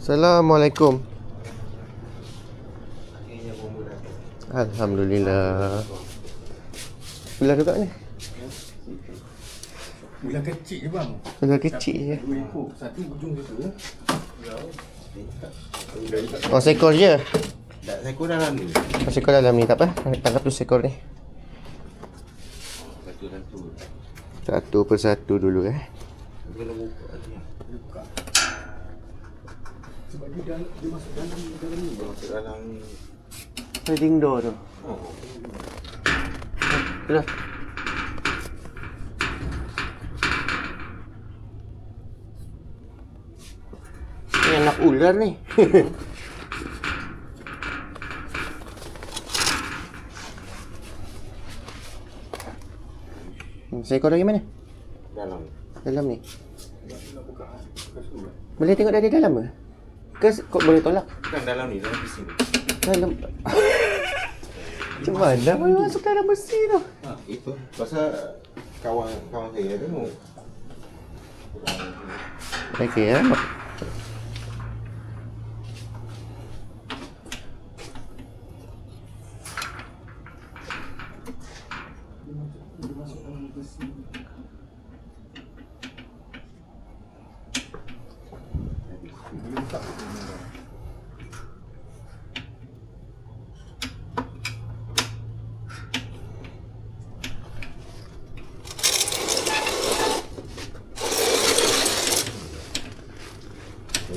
Assalamualaikum. Alhamdulillah. Ular juga ni. Ular kecil je bang. Ular kecil je. Dua ekor. Satu ujung situ. Oh, seekor je. Tak, seekor dalam ni. Oh, seekor dalam ni, tak apa. Tangkap tu seekor ni. Satu-satu. Satu persatu dulu Kena buka lagi. Buka. Sebab dia masuk dalam ni. Dia masuk dalam sliding door tu. Oh. Dah. Ni anak ular ni. Seekor lagi mana? Dalam. Dalam ni. Nak buka. Boleh tengok dari dalam ke? Ke kau boleh tolak? Bukan dalam ni, dalam pising. Dalam. Macam mana boleh masuk dalam besi tu? Itu. Pasal kawan saya tengok. Okey ya.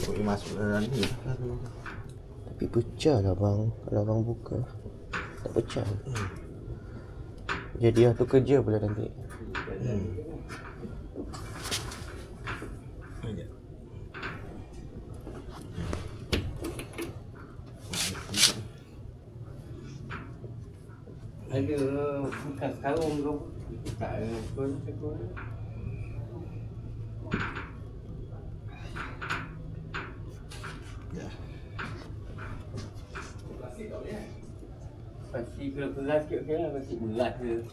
Dia masuk dalam ni. Tapi pecah lah bang. Kalau abang buka tak pecah. Jadi tu kerja pula nanti. Ada bukan karung ke tak ada pun tekor. Ya. Pasti kalau keras sikit okey lah, pasti berat ke.